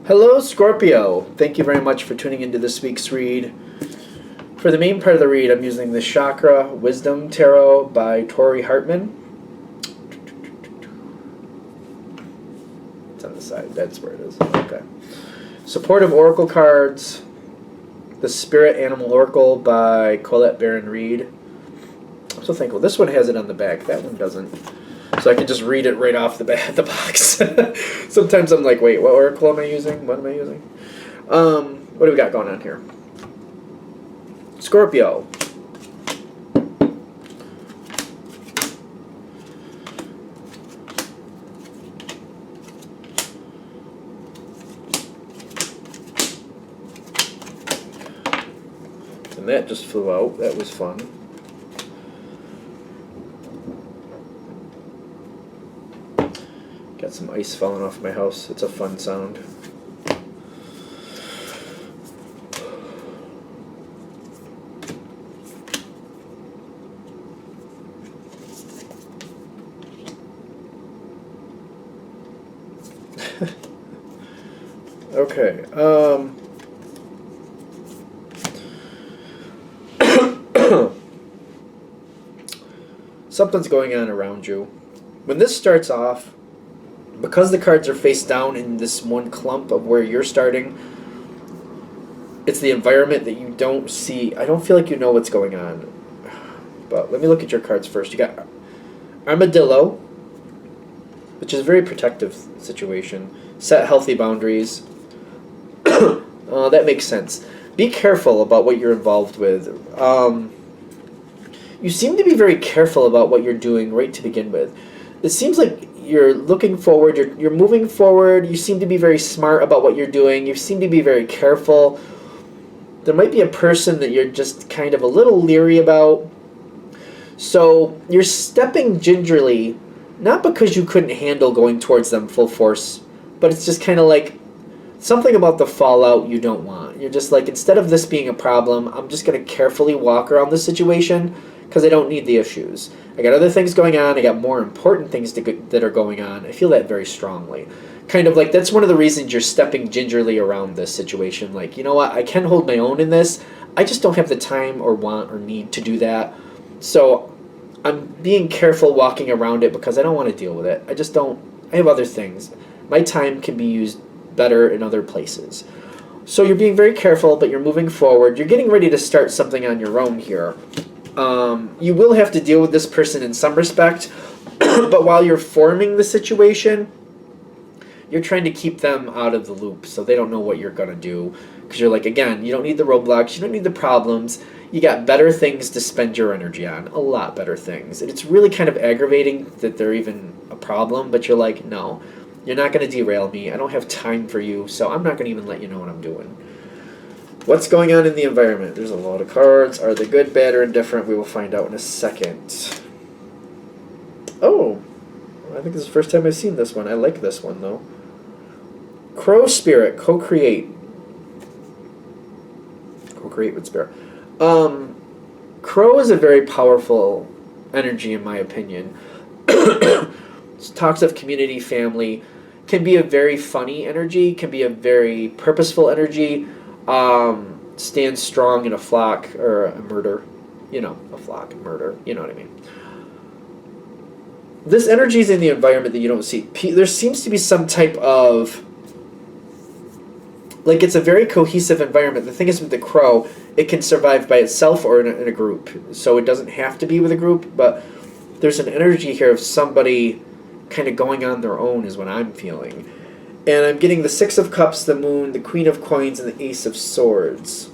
Hello, Scorpio. Thank you very much for tuning into this week's read. For the main part of the read, I'm using the Chakra Wisdom Tarot by Tori Hartman. It's on the side. That's where it is. Okay. Supportive Oracle cards. The Spirit Animal Oracle by Colette Baron Reed. I'm so thankful. This one has it on the back. That one doesn't. So I can just read it right off the box. Sometimes I'm like, wait, what oracle am I using? What am I using? What do we got going on here? Scorpio. And that just flew out. That was fun. Got some ice falling off my house. It's a fun sound. Okay. Something's going on around you. When this starts off, because the cards are face down in this one clump of where you're starting, it's the environment that you don't see. I don't feel like you know what's going on. But let me look at your cards first. You got Armadillo, which is a very protective situation. Set healthy boundaries. That makes sense. Be careful about what you're involved with. You seem to be very careful about what you're doing right to begin with. It seems like you're looking forward, you're moving forward, you seem to be very smart about what you're doing, you seem to be very careful. There might be a person that you're just kind of a little leery about. So you're stepping gingerly, not because you couldn't handle going towards them full force, but it's just kind of like something about the fallout you don't want. You're just like, instead of this being a problem, I'm just going to carefully walk around this situation because I don't need the issues. I got other things going on. I got more important things that are going on. I feel that very strongly. Kind of like that's one of the reasons you're stepping gingerly around this situation. Like, you know what? I can hold my own in this. I just don't have the time or want or need to do that. So I'm being careful walking around it because I don't want to deal with it. I just don't. I have other things. My time can be used better in other places. So you're being very careful, but you're moving forward. You're getting ready to start something on your own here. You will have to deal with this person in some respect, but while you're forming the situation, you're trying to keep them out of the loop so they don't know what you're going to do. Because you're like, again, you don't need the roadblocks, you don't need the problems. You got better things to spend your energy on, a lot better things. And it's really kind of aggravating that they're even a problem, but you're like, no, you're not going to derail me. I don't have time for you, so I'm not going to even let you know what I'm doing. What's going on in the environment? There's a lot of cards. Are they good, bad, or indifferent? We will find out in a second. Oh, I think this is the first time I've seen this one. I like this one, though. Crow Spirit, co-create. Co-create with Spirit. Crow is a very powerful energy, in my opinion. Talks of community, family. Can be a very funny energy. Can be a very purposeful energy. Stand strong in a flock or a murder, a flock and murder, you know what I mean. This energy is in the environment that you don't see. There seems to be some type of, like, it's a very cohesive environment. The thing is with the crow, it can survive by itself or in a group, so it doesn't have to be with a group, but there's an energy here of somebody kind of going on their own is what I'm feeling. And I'm getting the Six of Cups, the Moon, the Queen of Coins, and the Ace of Swords.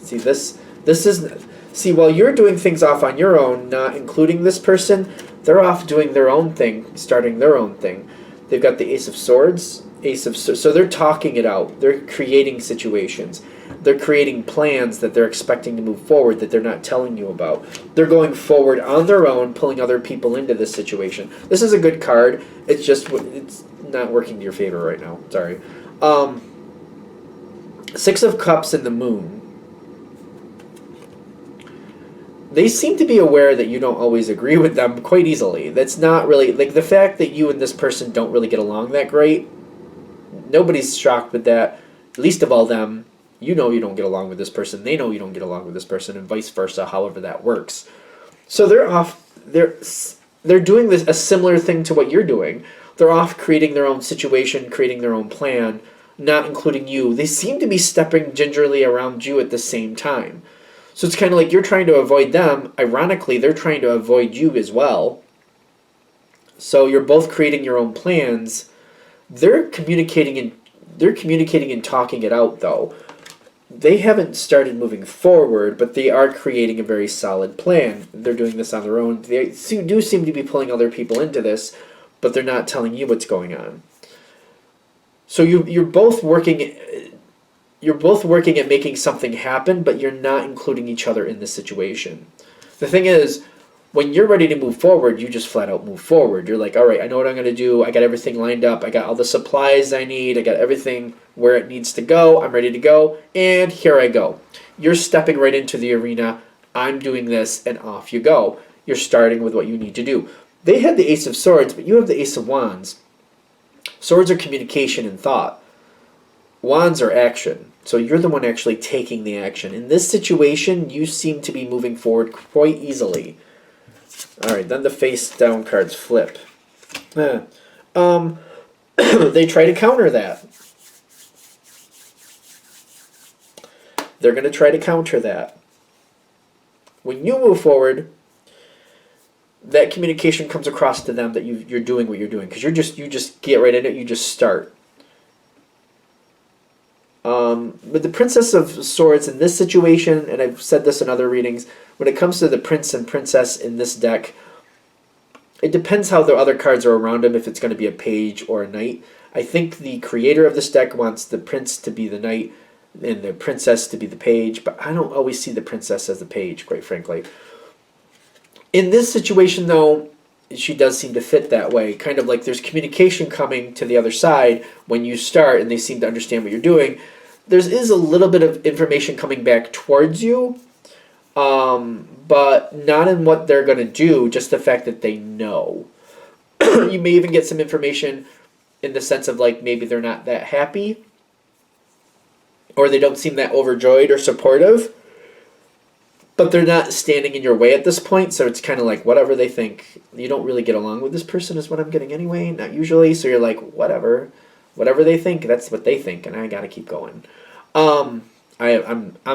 See, this is... See, while you're doing things off on your own, not including this person, they're off doing their own thing, starting their own thing. They've got the Ace of Swords, so they're talking it out. They're creating situations. They're creating plans that they're expecting to move forward that they're not telling you about. They're going forward on their own, pulling other people into this situation. This is a good card. It's just... it's not working to your favor right now. Sorry. Six of Cups and the Moon. They seem to be aware that you don't always agree with them quite easily. That's not really... Like, the fact that you and this person don't really get along that great Nobody's shocked with that, least of all them. You know you don't get along with this person. They know you don't get along with this person, and vice versa, however that works. So they're off. They're doing this a similar thing to what you're doing. They're off creating their own situation, creating their own plan, not including you. They seem to be stepping gingerly around you at the same time. So it's kind of like you're trying to avoid them. Ironically, they're trying to avoid you as well. So you're both creating your own plans. They're communicating and talking it out, though. They haven't started moving forward, but they are creating a very solid plan. They're doing this on their own. They do seem to be pulling other people into this, but they're not telling you what's going on. So you're both working. You're both working at making something happen, but you're not including each other in the situation. The thing is, when you're ready to move forward, you just flat out move forward. You're like, all right, I know what I'm going to do. I got everything lined up. I got all the supplies I need. I got everything where it needs to go. I'm ready to go. And here I go. You're stepping right into the arena. I'm doing this, and off you go. You're starting with what you need to do. They had the Ace of Swords, but you have the Ace of Wands. Swords are communication and thought. Wands are action. So you're the one actually taking the action. In this situation, you seem to be moving forward quite easily. Alright, then the face down cards flip. They try to counter that. They're going to try to counter that. When you move forward, that communication comes across to them that you're doing what you're doing. Because you just get right in it, you just start. With the Princess of Swords in this situation, and I've said this in other readings, when it comes to the Prince and Princess in this deck, it depends how the other cards are around them, if it's going to be a page or a knight. I think the creator of this deck wants the Prince to be the knight and the Princess to be the page, but I don't always see the Princess as the page, quite frankly. In this situation, though, she does seem to fit that way. Kind of like there's communication coming to the other side when you start, and they seem to understand what you're doing. There is a little bit of information coming back towards you, but not in what they're going to do, just the fact that they know. You may even get some information in the sense of like maybe they're not that happy, or they don't seem that overjoyed or supportive, but they're not standing in your way at this point, so it's kind of like whatever they think. You don't really get along with this person is what I'm getting anyway, not usually, so you're like, whatever they think, that's what they think, and I gotta keep going. I'm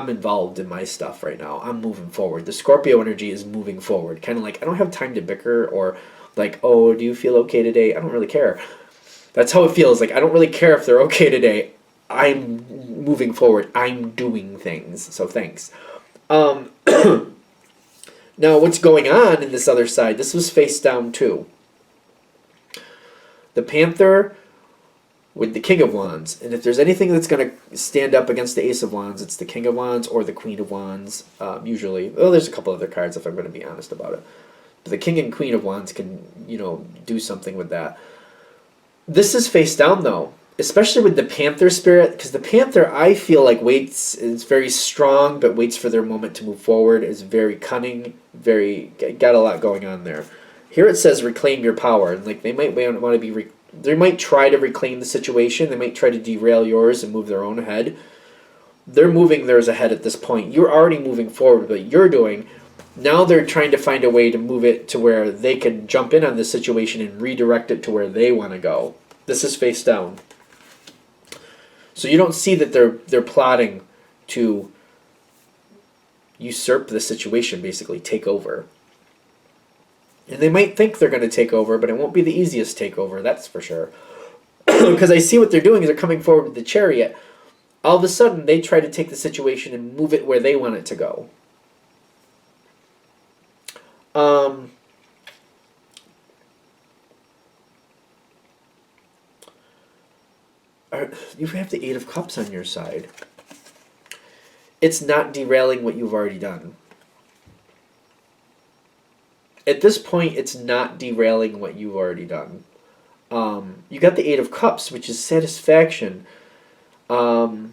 involved in my stuff right now. I'm moving forward. The Scorpio energy is moving forward. Kind of like, I don't have time to bicker or like, oh, do you feel okay today? I don't really care. That's how it feels. Like, I don't really care if they're okay today. I'm moving forward. I'm doing things. So thanks. Now, what's going on in this other side? This was face down too. The Panther with the King of Wands. And if there's anything that's going to stand up against the Ace of Wands, it's the King of Wands or the Queen of Wands, usually. Well, there's a couple other cards if I'm going to be honest about it. But the King and Queen of Wands can, do something with that. This is face down, though. Especially with the Panther spirit, because the Panther, I feel like is very strong, but waits for their moment to move forward, is very cunning, got a lot going on there. Here it says reclaim your power, and like they might want to be, they might try to reclaim the situation, they might try to derail yours and move their own ahead. They're moving theirs ahead at this point. You're already moving forward, but you're doing. Now they're trying to find a way to move it to where they can jump in on the situation and redirect it to where they want to go. This is face down. So you don't see that they're plotting to usurp the situation, basically take over. And they might think they're going to take over, but it won't be the easiest takeover, that's for sure. Because I see what they're doing is they're coming forward with the Chariot. All of a sudden, they try to take the situation and move it where they want it to go. You have the Eight of Cups on your side. It's not derailing what you've already done. At this point, it's not derailing what you've already done. You got the Eight of Cups, which is satisfaction. The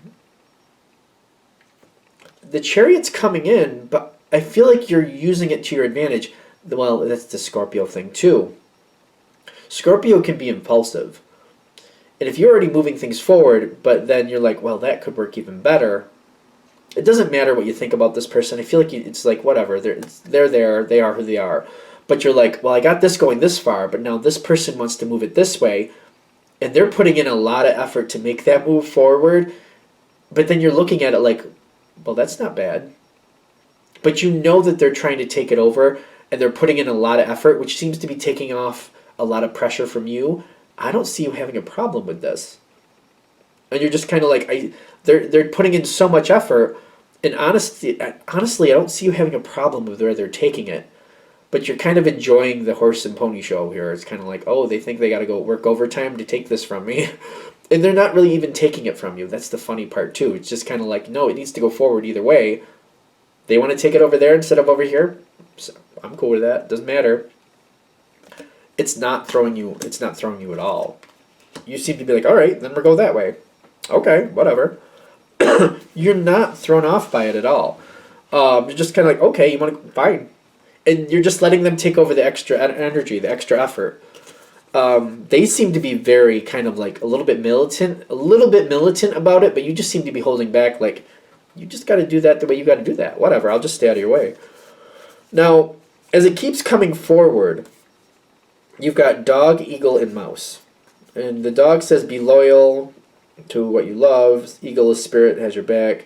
Chariot's coming in, but I feel like you're using it to your advantage. Well, that's the Scorpio thing, too. Scorpio can be impulsive. And if you're already moving things forward, but then you're like, well, that could work even better. It doesn't matter what you think about this person. I feel like it's like, whatever. They're there. They are who they are. But you're like, well, I got this going this far, but now this person wants to move it this way. And they're putting in a lot of effort to make that move forward. But then you're looking at it like, well, that's not bad. But you know that they're trying to take it over, and they're putting in a lot of effort, which seems to be taking off a lot of pressure from you. I don't see you having a problem with this. And you're just kind of like, they're putting in so much effort, and honestly, I don't see you having a problem with where they're taking it. But you're kind of enjoying the horse and pony show here. It's kind of like, oh, they think they got to go work overtime to take this from me. And they're not really even taking it from you. That's the funny part, too. It's just kind of like, no, it needs to go forward either way. They want to take it over there instead of over here. So I'm cool with that. Doesn't matter. It's not throwing you at all. You seem to be like, all right, then we'll go that way. Okay, whatever. You're not thrown off by it at all. You're just kind of like, okay, you want to, fine. And you're just letting them take over the extra energy, the extra effort. They seem to be very kind of like a little bit militant about it, but you just seem to be holding back like, you just got to do that the way you got to do that. Whatever, I'll just stay out of your way. Now, as it keeps coming forward, you've got dog, eagle, and mouse. And the dog says be loyal to what you love. Eagle is spirit, has your back.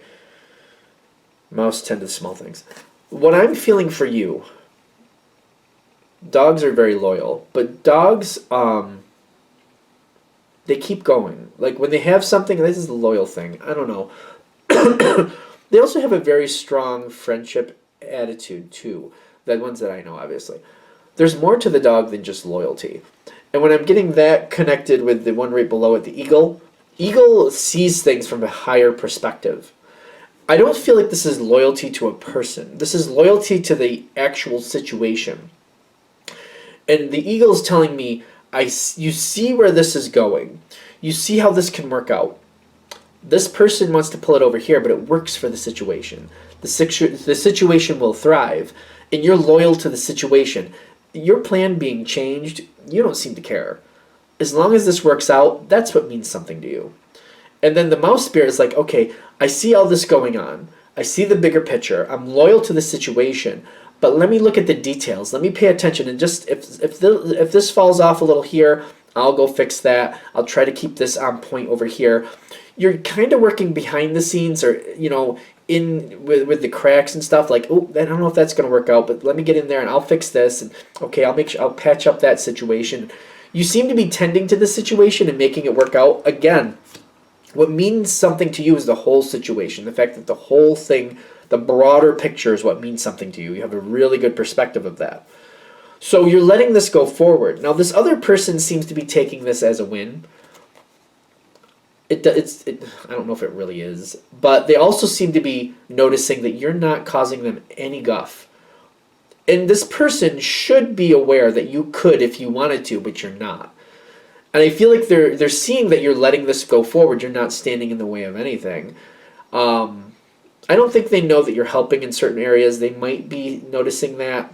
Mouse tend to small things. What I'm feeling for you, dogs are very loyal, but dogs, they keep going. Like when they have something, this is the loyal thing. I don't know. They also have a very strong friendship attitude too. The ones that I know, obviously. There's more to the dog than just loyalty. And when I'm getting that connected with the one right below it, the eagle sees things from a higher perspective. I don't feel like this is loyalty to a person. This is loyalty to the actual situation. And the eagle is telling me, you see where this is going. You see how this can work out. This person wants to pull it over here, but it works for the situation. The situation will thrive, and you're loyal to the situation. Your plan being changed, you don't seem to care. As long as this works out, that's what means something to you. And then the mouse spirit is like, okay, I see all this going on. I see the bigger picture. I'm loyal to the situation, but let me look at the details. Let me pay attention, and just if this falls off a little here, I'll go fix that. I'll try to keep this on point over here. You're kind of working behind the scenes, or in with the cracks and stuff. Like, oh, I don't know if that's going to work out, but let me get in there and I'll fix this. And okay, I'll patch up that situation. You seem to be tending to the situation and making it work out. Again, what means something to you is the whole situation. The fact that the whole thing, the broader picture, is what means something to you. You have a really good perspective of that. So you're letting this go forward. Now, this other person seems to be taking this as a win. I don't know if it really is, but they also seem to be noticing that you're not causing them any guff. And this person should be aware that you could if you wanted to, but you're not. And I feel like they're seeing that you're letting this go forward. You're not standing in the way of anything. I don't think they know that you're helping in certain areas. They might be noticing that.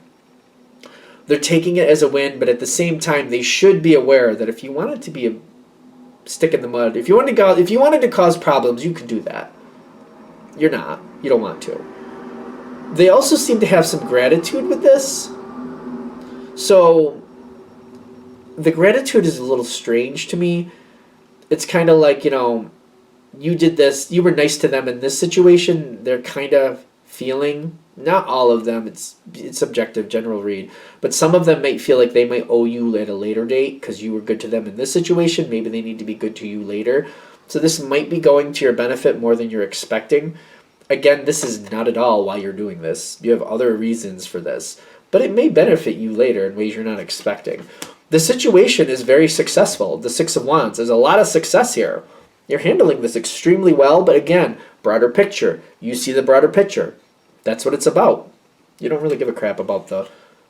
They're taking it as a win, but at the same time, they should be aware that if you wanted to be a stick in the mud, if you wanted to cause problems, you could do that. You're not. You don't want to. They also seem to have some gratitude with this. So the gratitude is a little strange to me. It's kind of like, you did this, you were nice to them in this situation. They're kind of feeling, not all of them, it's subjective, general read, but some of them might feel like they might owe you at a later date because you were good to them in this situation. Maybe they need to be good to you later. So this might be going to your benefit more than you're expecting. Again, this is not at all why you're doing this. You have other reasons for this, but it may benefit you later in ways you're not expecting. The situation is very successful. The Six of Wands, there's a lot of success here. You're handling this extremely well, but again, broader picture. You see the broader picture. That's what it's about. You don't really give a crap about the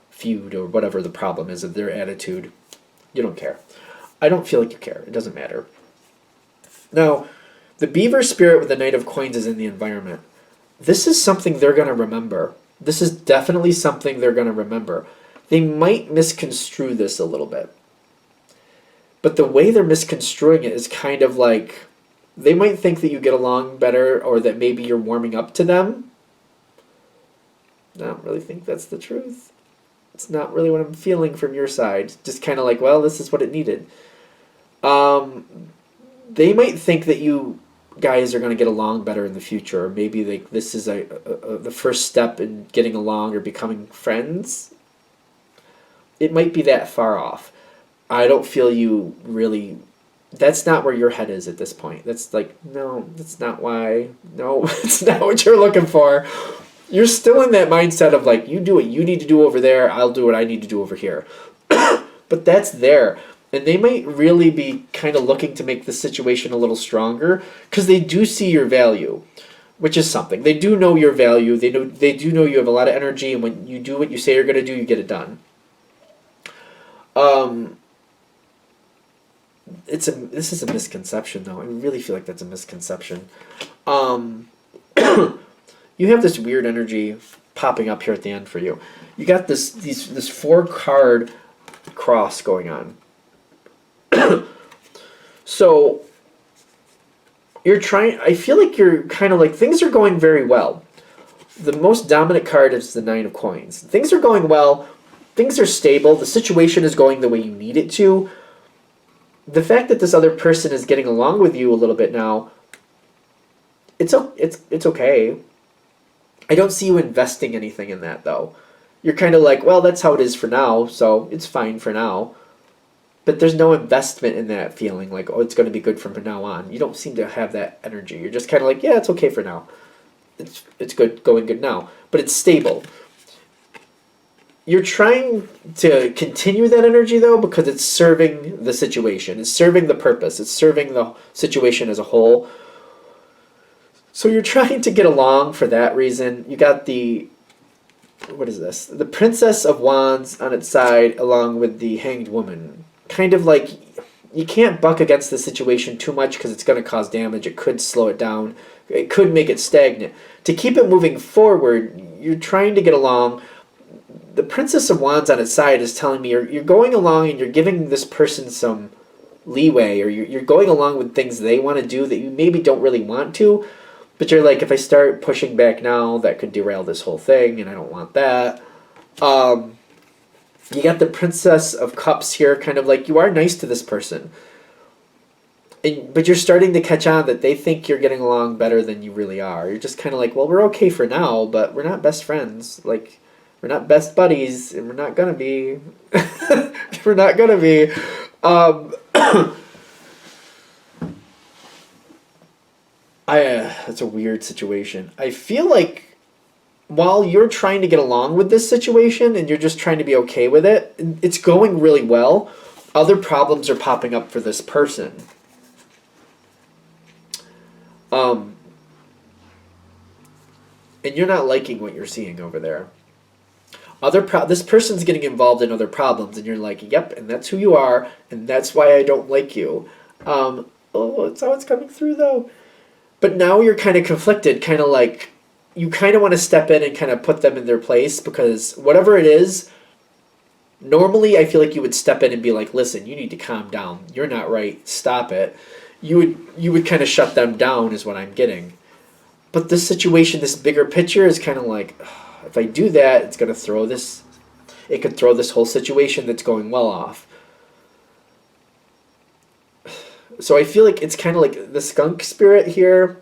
feud or whatever the problem is of their attitude. You don't care. I don't feel like you care. It doesn't matter. Now, the beaver spirit with the Knight of Coins is in the environment. This is something they're going to remember. This is definitely something they're going to remember. They might misconstrue this a little bit. But the way they're misconstruing it is kind of like they might think that you get along better or that maybe you're warming up to them. I don't really think that's the truth. It's not really what I'm feeling from your side. Just kind of like, well, this is what it needed. They might think that you guys are going to get along better in the future. Or maybe this is the first step in getting along or becoming friends. It might be that far off. I don't feel you really... That's not where your head is at this point. That's like, no, that's not why. No, it's not what you're looking for. You're still in that mindset of like, you do what you need to do over there, I'll do what I need to do over here. But that's there. And they might really be kind of looking to make the situation a little stronger because they do see your value, which is something. They do know your value. They do know you have a lot of energy, and when you do what you say you're going to do, you get it done. This is a misconception, though. I really feel like that's a misconception. You have this weird energy popping up here at the end for you. You got this 4-card cross going on. So you're trying. I feel like you're kind of like things are going very well. The most dominant card is the 9 of Coins. Things are going well. Things are stable. The situation is going the way you need it to. The fact that this other person is getting along with you a little bit now, it's okay. I don't see you investing anything in that, though. You're kind of like, well, that's how it is for now, so it's fine for now. But there's no investment in that feeling, like, oh, it's going to be good from now on. You don't seem to have that energy. You're just kind of like, yeah, it's okay for now. It's good, going good now. But it's stable. You're trying to continue that energy, though, because it's serving the situation. It's serving the purpose. It's serving the situation as a whole. So you're trying to get along for that reason. You got what is this? The Princess of Wands on its side, along with the Hanged Woman. Kind of like, you can't buck against the situation too much because it's going to cause damage. It could slow it down. It could make it stagnant. To keep it moving forward, you're trying to get along. The Princess of Wands on its side is telling me you're going along and you're giving this person some leeway, or you're going along with things they want to do that you maybe don't really want to, but you're like, if I start pushing back now, that could derail this whole thing, and I don't want that. You got the Princess of Cups here, kind of like, you are nice to this person, but you're starting to catch on that they think you're getting along better than you really are. You're just kind of like, well, we're okay for now, but we're not best friends. Like, we're not best buddies, and we're not gonna be. We're not gonna be. That's a weird situation. I feel like while you're trying to get along with this situation and you're just trying to be okay with it, it's going really well. Other problems are popping up for this person. And you're not liking what you're seeing over there. This person's getting involved in other problems, and you're like, yep, and that's who you are, and that's why I don't like you. It's how it's coming through, though. But now you're kind of conflicted, kind of like, you kind of want to step in and kind of put them in their place, because whatever it is, normally I feel like you would step in and be like, listen, you need to calm down. You're not right. Stop it. You would kind of shut them down is what I'm getting. But this situation, this bigger picture is kind of like, if I do that, it's going to throw this... It could throw this whole situation that's going well off. So I feel like it's kind of like the skunk spirit here.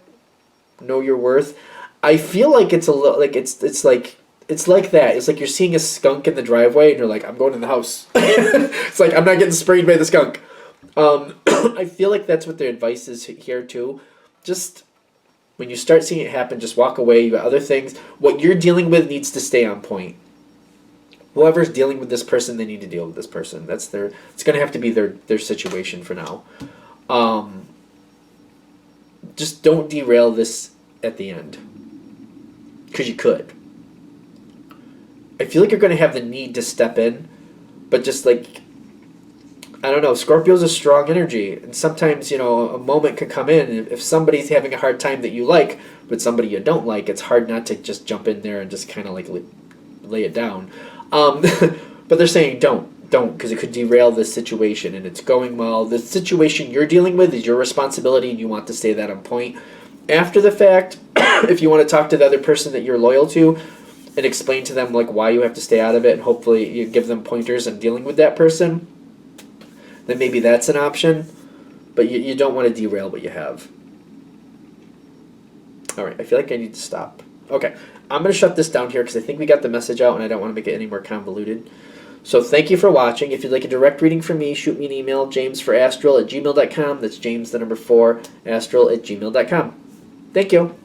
Know your worth. I feel like it's a little... Like it's like that. It's like you're seeing a skunk in the driveway and you're like, I'm going in the house. It's like, I'm not getting sprayed by the skunk. I feel like that's what their advice is here too. Just... When you start seeing it happen, just walk away. You got other things. What you're dealing with needs to stay on point. Whoever's dealing with this person, they need to deal with this person. It's going to have to be their situation for now. Just don't derail this at the end. Because you could. I feel like you're going to have the need to step in. But just like... I don't know, Scorpio's a strong energy, and sometimes, a moment can come in, if somebody's having a hard time that you like, but somebody you don't like, it's hard not to just jump in there and just kind of like lay it down. But they're saying don't don't, because it could derail this situation, and it's going well. The situation you're dealing with is your responsibility, and you want to stay that on point. After the fact, if you want to talk to the other person that you're loyal to and explain to them like why you have to stay out of it, and hopefully you give them pointers on dealing with that person, then maybe that's an option. But you don't want to derail what you have. All right, I feel like I need to stop. Okay, I'm going to shut this down here because I think we got the message out and I don't want to make it any more convoluted. So thank you for watching. If you'd like a direct reading from me, shoot me an email, jamesforastral@gmail.com. That's James, the number 4, astral@gmail.com. Thank you.